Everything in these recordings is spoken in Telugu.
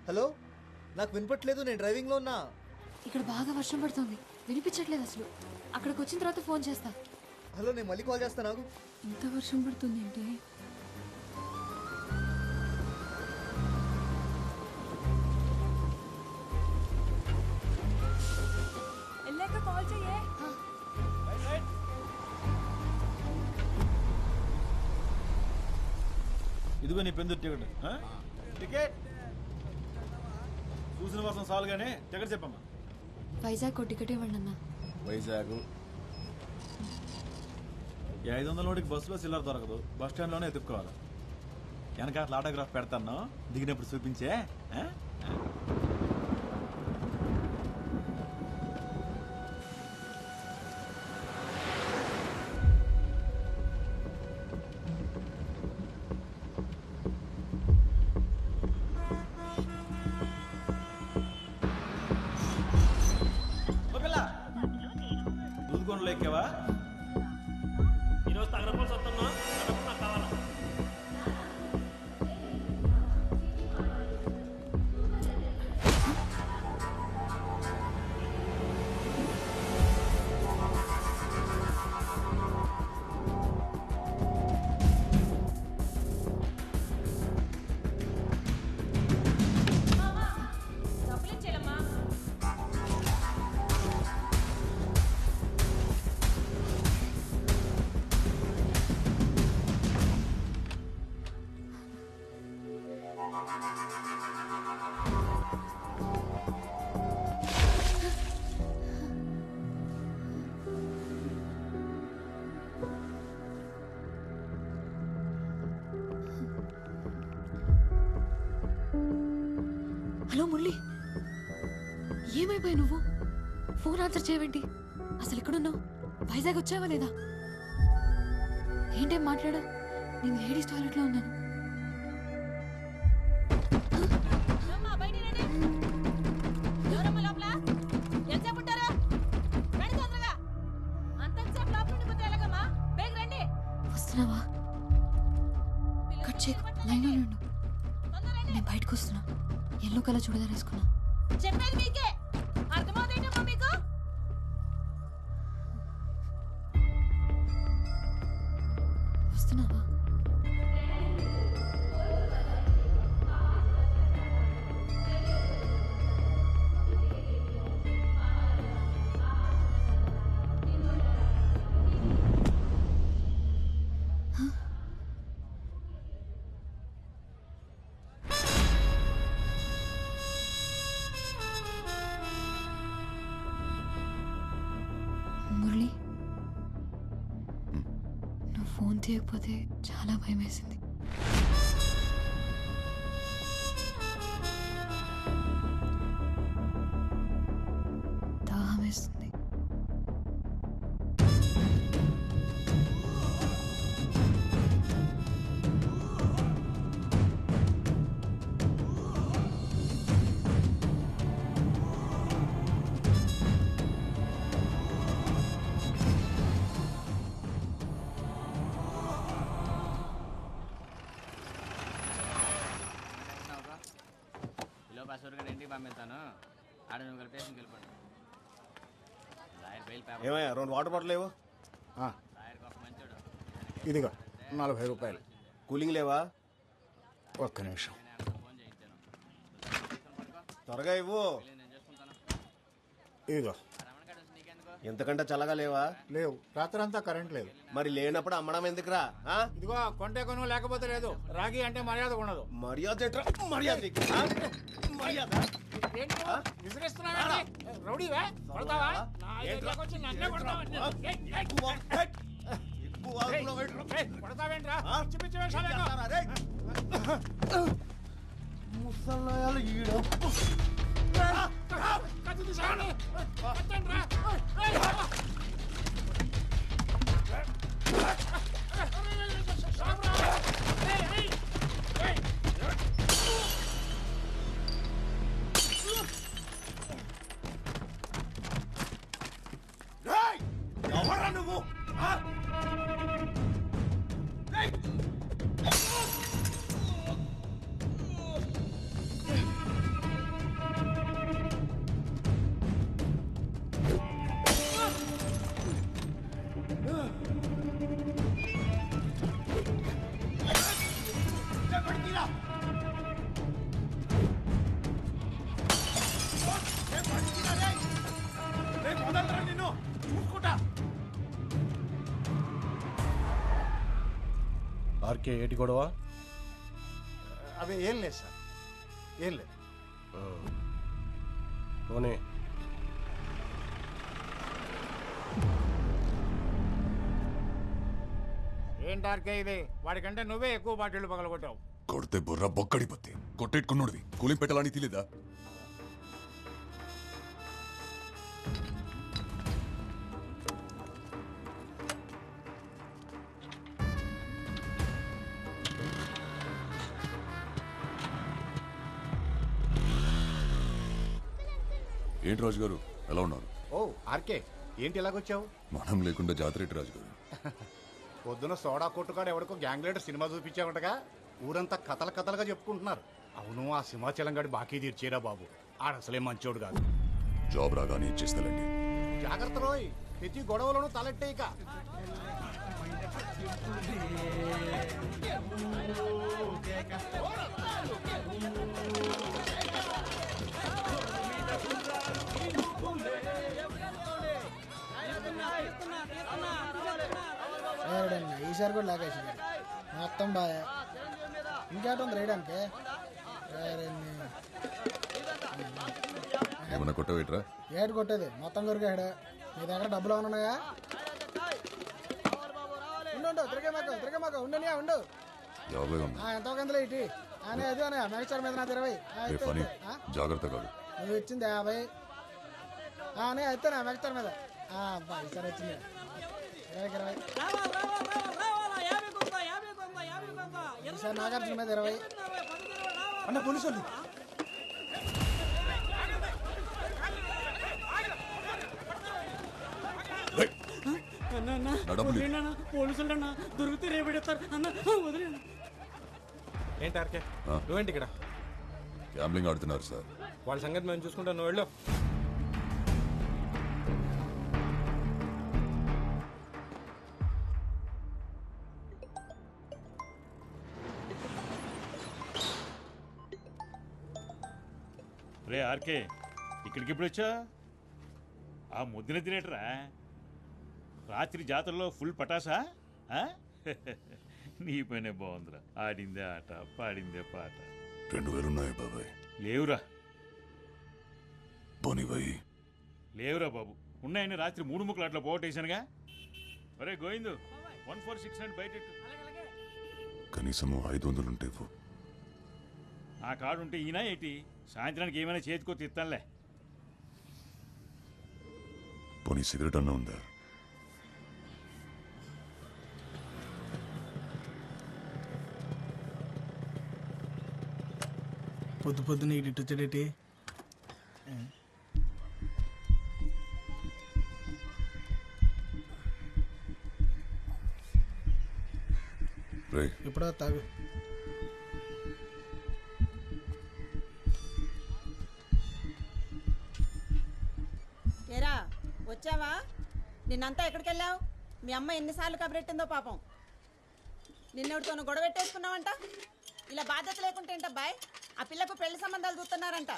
హలో, నాకు వినపట్లేదు, నేను డ్రైవింగ్ లో ఉన్నా. ఇక్కడ బాగా వర్షం పడుతుంది, వినిపించట్లేదు అసలు. అక్కడికి వచ్చిన తర్వాత ఫోన్ చేస్తా. హలో, నేను మళ్ళీ కాల్ చేస్తాను నాకు. ఇంత వర్షం పడుతుంది ఏంటి? వెళ్ళాక కాల్ చెయ్యే. ఇదిగో నీ పెందు టికెట్. టికెట్ చూసిన కోసం సాల్ గానే టికెట్ చెప్పమ్మా. వైజాగ్ టికెట్ ఇవ్వండి అన్న. వైజాగ్ 500 నోటికి బస్సులో సిల్లర్ దొరకదు, బస్ స్టాండ్ లోనే ఎత్తుక్కోవాలి. వెనక అట్లా ఆటోగ్రాఫ్ పెడతాను, దిగినప్పుడు చూపించే. దూదుకొండలో ఎక్కావా? ఈరోజు తగరపోసి వస్తున్నా, నాకు కావాలా? హలో మురళి, ఏమైపోయి నువ్వు? ఫోన్ ఆన్సర్ చేయవేంటి? అసలు ఎక్కడున్నావు? వైజాగ్ వచ్చావా లేదా? ఏంటేం మాట్లాడా? నేను లేడీస్ టాయిలెట్ లో ఉన్నాను. వస్తున్నావా? కట్ చేయకు, లైన్లో ఉండు. నేను బయటకు వస్తున్నా. ఎల్లో కలర్ చూడదా వేసుకున్నా. చెప్పేది మీకే అర్థమవుతాయిటమ్మా మీకు. వస్తున్నావా? మురళి, నువ్వు ఫోన్ తీయకపోతే చాలా భయం వేసింది. దాహం వేస్తుంది. బస్సు ఇంటికి పంపిస్తాను. ఆడ నువ్వు స్టేషన్కి వెళ్ళిపోండి. ఏమయ్యా 2 వాటర్ బాటిల్ లేవు? మంచోడు. ఇదిగో 40 రూపాయలు. కూలింగ్ లేవా? ఒక్క నిమిషం, ఫోన్ చేయించాను. త్వరగా ఇవ్వు. నేను చేసుకుంటాను. ఇదిగో. రమణగాడు వచ్చి నీకెందుకు? ఎంతకంటే చల్లగా లేవా? లేవు, రాత్రి అంతా కరెంట్ లేదు. మరి లేనప్పుడు అమ్మడం ఎందుకురా? ఇదిగో కొంటే కొను, లేకపోతే లేదు. రాగి అంటే మర్యాద ఉండదు. మర్యాద ఏంట్రా? మర్యాద నీకు? మర్యాద రౌడీవా? కొడతావా? నా ఏరియాకి వచ్చి నన్నే కొడతావా? కొడతావేంట్రా? పిచ్చి పిచ్చి వేషాలు. ముసలాయాలు ఈడ కత్తి తీసావని కట్టండ్రా. ఎవరా నువ్వు? ఆర్కే ఏటి గొడవ? అవి ఏం లేదు సార్, ఏం లేదు. పోనీ. ఏంటార్కే ఇది? వాడికంటే నువ్వే ఎక్కువ బాటిళ్ళు పగలగొట్టావు. కొడితే బుర్ర బొక్కడిపోతే కొట్టేట్టుకున్నాడువి కూలింగ్ పెట్టాలని తెలియదా? ఏంటి రాజు గారు ఎలా ఉన్నారు? ఓ ఆర్కే, ఏంటి ఇలాగొచ్చావు? మనం లేకుండా జాతర ఏంటి రాజు గారు? పొద్దున సోడా కొట్టుకాడు ఎవడికో గ్యాంగ్ లీడర్ సినిమా చూపించావుంటగా, ఊరంతా కథలు కథలుగా చెప్పుకుంటున్నారు. అవును, ఆ సింహాచలం గడి బాకీ తీర్చేరా బాబు, ఆడసలే మంచోడు కాదు. జాబ్ రాగానే ఇచ్చేస్తానండి. జాగ్రత్త రోయ్, ప్రతి గొడవలను తలెట్టే ఇక. ఈసారి కూడా లాగేసి మొత్తం బాగా ఇంకేటుంది రేయడానికి. ఏమన్నా కొట్టవేట్రా? ఏడు కొట్టేది మొత్తం కొరికాడు. నీ దగ్గర డబ్బులు ఉన్నాయా? ఉండు తిరిగే మాకు ఉండనియా ఉండు. ఎంతో కందులో ఇటీ అని అది అనే మెగస్టార్ మీద నాది 20. జాగ్రత్త కాదు, నువ్వు ఇచ్చింది 50 అని అయితే నా మెగస్టార్ మీద ఈసారి వచ్చింది 20. ఈసారి నాగార్జున మీద 20. అన్న పోలీసు వాళ్ళు. పోలీసులు అన్న దొరికితే రేపెడతారు అన్న, వదిలేను. ఏంటార్కే నువ్వేంటి ఇక్కడ? గ్యాంబ్లింగ్ ఆడుతున్నారు సార్. వాళ్ళ సంగతి మేము చూసుకుంటాం, నువ్వు వెళ్ళు. రే ఆర్కే, ఇక్కడికి ఎప్పుడు వచ్చా? ఆ ముద్దున తినేటరా? రాత్రి జాతరలో ఫుల్ పటాసా? నీ పైనే బాగుందిరా. ఆడిందే ఆట, పాడిందే పాట. 2000 ఉన్నాయి బాబాయ్. లేవురా. పోనీబాయి లేవురా బాబు, ఉన్నాయని రాత్రి 3 ముక్కలు అట్లా పోగొట్టేశానుగా. ఒరే గోవిందు, 146 అండ్ బయట కనీసం 500 ఉంటే ఆ కార్డు ఉంటే ఈయన ఏంటి? సాయంత్రానికి ఏమైనా చేతికో తిత్తానులే. పోనీ సిగరెట్ అన్న ఉందా? పొద్దున ఇటు వచ్చాడేటి? ఎప్పుడో తాగు. ఏరా వచ్చావా? నిన్నంతా ఎక్కడికి వెళ్ళావు? మీ అమ్మ ఎన్నిసార్లు కబరెట్టిందో పాపం. నిన్నెవరితోనూ గొడవ పెట్టేసుకున్నావంట. ఇలా బాధ్యత లేకుంటే ఏంటబ్బాయ్? ఆ పిల్లకు పెళ్లి సంబంధాలు చూస్తున్నారంట.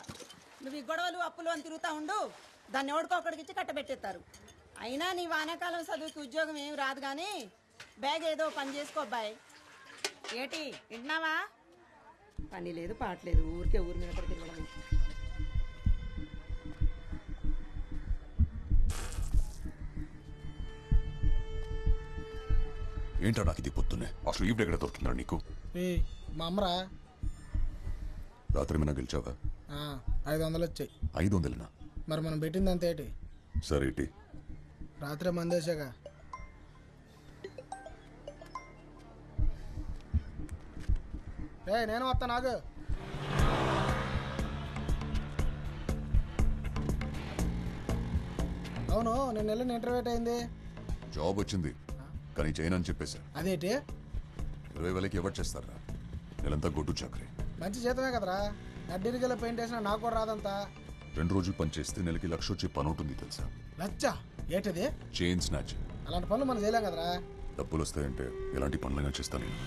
నువ్వు ఈ గొడవలు అప్పులు అని తిరుగుతా ఉండు, దాన్ని ఎవడికొక్కడికిచ్చి కట్టబెట్టేస్తారు. అయినా నీ వానాకాలం చదువుకి ఉద్యోగం ఏమి రాదు కానీ బ్యాగ్ ఏదో పని చేసుకో అబ్బాయి. ఏటి వింటున్నావా? పని లేదు పాటలేదు, ఊరికే ఊరి మీద పడి తిరగడం. ఏంటో నాకు ఇది పొద్దున్నే అసలు ఈవిడ ఎక్కడ దొరుకుతుందా నీకు? మా అమ్మరా రాత్రి మీద గెలిచావా? 500 వచ్చాయి. 500నా? మరి మనం పెట్టింది అంత ఏంటి? సరే ఇటీ రాత్రి మందేశాగా. నేను వస్తా. నాకు అవును, నేను వెళ్ళిన ఇంటర్వ్యూ అయింది. జాబ్ వచ్చింది కానీ చేయను అని చెప్పేశా. అదేంటి? 20,000కి ఎవరు చేస్తారా? నెలంతా గొడ్డు చాకరీ. మంచి జీతమే కదరా. అడ్డీరికెళ్ళి పెయింట్ వేసినా నాకు కూడా రాదంతా. 2 రోజులు పని చేస్తే నెలకి 1,00,000 వచ్చే పని ఉంటుంది తెలుసా? లచ్చ ఏంటిది? Chain snatch. అలాంటి పనులు మనం చేయలేం కదరా. డబ్బులు వస్తాయంటే ఎలాంటి పనులైనా చేస్తాను నేను.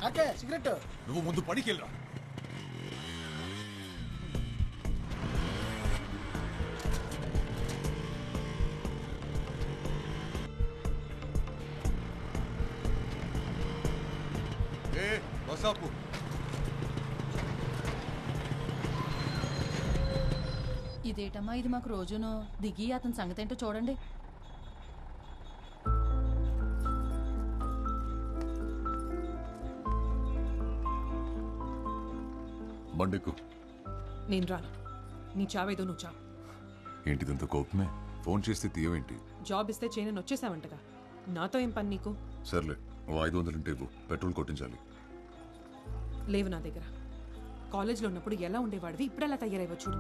ఆర్కే సిగరెట్. నువ్వు ముందు పడికెళ్ళరా. బసాపు ఇదేటమ్మా ఇది మాకు రోజును దిగి అతని సంగతి ఏంటో చూడండి. బండికు. నేను రాను. నీ చావేదో నువ్వు చావు. ఏంటిదంత కోపమే? ఫోన్ చేస్తే తీయవేంటి? జాబ్ ఇస్తే చేయనని వచ్చేసావంటగా. నాతో ఏం పని నీకు? సర్లే, ఓ 500 ఉంటే ఇవ్వు, పెట్రోల్ కొట్టించాలి. లేవు నా దగ్గర. కాలేజ్లో ఉన్నప్పుడు ఎలా ఉండేవాడివి, ఇప్పుడు ఎలా తయారైవో చూడు.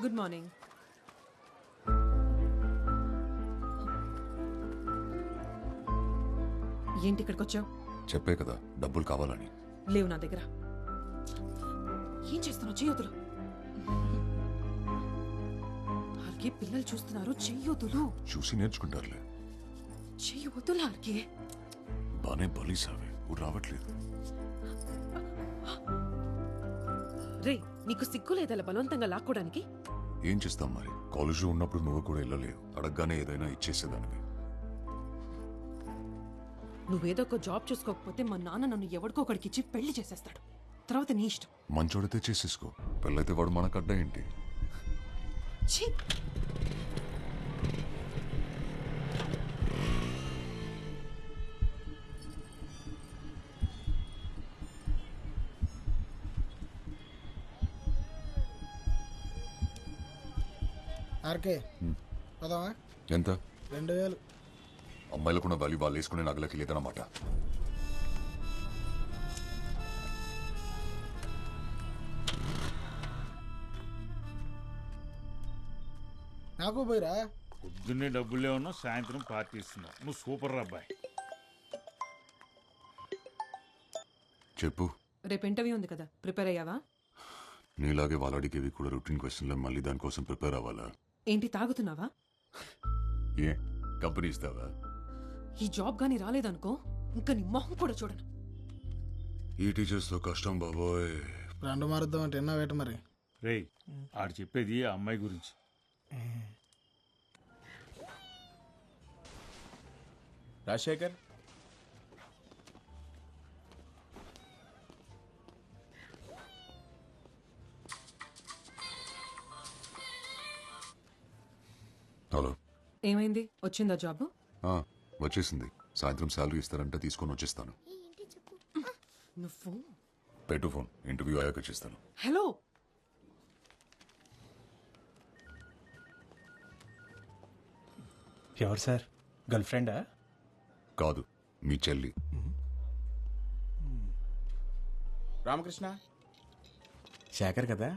Good morning. ఏంటి ఇక్కడికి వచ్చావు? చెప్పే కదా డబ్బులు కావాలని. లేవు నా దగ్గర. ఏం చేస్తున్నావు? చెయ్యొద్దులు. ఆర్కే పిల్లలు చూస్తున్నారు. చెయ్యొద్దులు. చూసి నేర్చుకుంటారులే. చెయ్యొద్దులు ఆర్కే. బానే బలీసావే, ఊరు రావట్లేదు. రే, నీకు సిగ్గు లేదలా బలవంతంగా లాక్కోడానికి? ఏం చేస్తాం మరి, కాలేజ్లో ఉన్నప్పుడు నువ్వు కూడా వెళ్ళలేవు. అడగగానే ఏదైనా ఇచ్చేసేదానివి. నువ్వేదో ఒక జాబ్ చూసుకోకపోతే మా నాన్న నన్ను ఎవరికో ఒకడికి ఇచ్చి పెళ్లి చేసేస్తాడు. తర్వాత నీ ఇష్టం. మంచోడితే చేసేసుకో, పెళ్ళైతే వాడు మనకు అడ్డ ఏంటి? ఛీ! ఆర్కే పదవా? ఎంత? 2000. అమ్మాయిలకున్న వాల్యూ వాళ్ళు వేసుకునే నగలకి లేదన్నమాట. నాకు పోయిరా. పొద్దున్నే డబ్బులు లేవన్నా, సాయంత్రం పార్టీ ఇస్తున్నావు. నువ్వు సూపర్ అబ్బాయి. చెప్పు. రేపు ఇంటర్వ్యూ ఉంది కదా, ప్రిపేర్ అయ్యావా? నీలాగే వాళ్ళు అడిగేవి కూడా రొటీన్ క్వశ్చన్లు, మళ్ళీ దానికోసం ప్రిపేర్ అవ్వాలా? ఏంటి తాగుతున్నావా? ఏ కంపెనీ ఇస్తావా? ఈ జాబ్ గానీ రాలేదనుకో, ఇంకా నీ మొహం కూడా చూడను. ఈ టీచర్స్ తో కష్టం బాబోయ్. రెండు మారుద్దాం అంటే ఎన్నో వేట మరి. రేయ్, ఆడు చెప్పేది ఆ అమ్మాయి గురించి. రాజశేఖర్, హలో. ఏమైంది? వచ్చిందా జాబ్? వచ్చేసింది. సాయంత్రం శాలరీ ఇస్తారంటే తీసుకొని వచ్చేస్తాను. నువ్వు పెట్టు ఫోన్, ఇంటర్వ్యూ అయ్యాక చేస్తాను. హలో. ఎవరు సార్? గర్ల్ ఫ్రెండా? కాదు, మీ చెల్లి. రామకృష్ణ శేఖర్ కదా?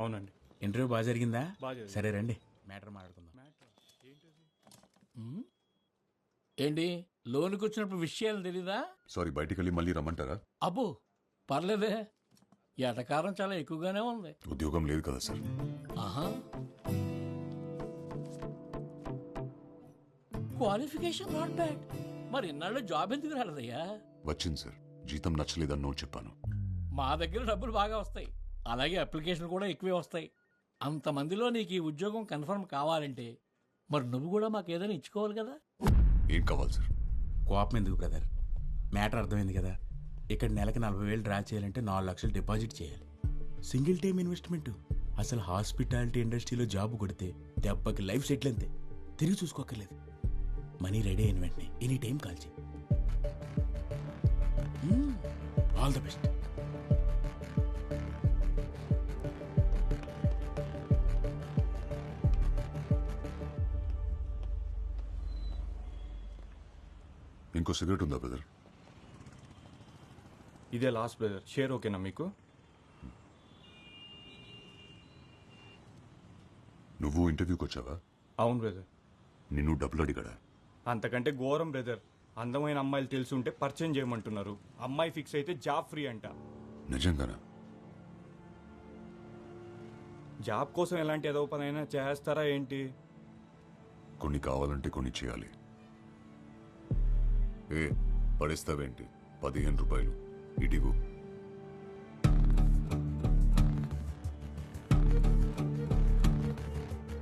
అవునండి. ఇంటర్వ్యూ బాగా జరిగిందా? బాగా. సరే రండి, మ్యాటర్ మాట్లాడుకుందాం. ఏంటి, లోనికి వచ్చినప్పుడు విషయాలు తెలీదా? సారీ, బయటికి వెళ్ళి మళ్ళీ రమ్మంటారా? అబ్బో పర్లేదే, ఎటకారం చాలా ఎక్కువగానే ఉంది. ఉద్యోగం లేదు కదా సార్. ఆహా, క్వాలిఫికేషన్ నాట్ బ్యాడ్. మరి ఇన్నాళ్ళు జాబ్ ఎందుకు రాలేదయ్యా? వచ్చింది సార్, జీతం నచ్చలేదన్నో చెప్పాను. మా దగ్గర డబ్బులు బాగా వస్తాయి, అలాగే అప్లికేషన్ కూడా ఎక్కువే వస్తాయి. అంతమందిలో నీకు ఈ ఉద్యోగం కన్ఫర్మ్ కావాలంటే మరి నువ్వు కూడా మాకు ఏదైనా ఇచ్చుకోవాలి కదా. ఏం కావాలి సార్? కోపం ఎందుకు బ్రదర్, మ్యాటర్ అర్థమైంది కదా. ఇక్కడ నెలకి 40,000 డ్రా చేయాలంటే 4 లక్షలు డిపాజిట్ చేయాలి. Single time investment. అసలు హాస్పిటాలిటీ ఇండస్ట్రీలో జాబ్ కొడితే దెబ్బకి లైఫ్ సెటిల్ అంతే, తిరిగి చూసుకోక్కర్లేదు. మనీ రెడీ అయిన వెంటనే ఎనీ టైం కాల్ చేయి. All the best. ఇంకో సిగరెట్ ఉందా బ్రదర్? ఇదే లాస్ట్ బ్రదర్. షేర్ ఓకేనా మీకు? నువ్వు ఇంటర్వ్యూకి వచ్చావా? అవును బ్రదర్. నిన్ను డబ్బులు అడిగాడా? అంతకంటే ఘోరం బ్రదర్. అందమైన అమ్మాయిలు తెలుసుంటే పరిచయం చేయమంటున్నారు. అమ్మాయి ఫిక్స్ అయితే జాబ్ ఫ్రీ అంట. నిజంగానా? జాబ్ కోసం ఎలాంటి ఏదో పని అయినా చేస్తారా ఏంటి? కొన్ని కావాలంటే కొన్ని చేయాలి. ఏ పడేస్తావేంటి? 15 రూపాయలు ఇటిగు.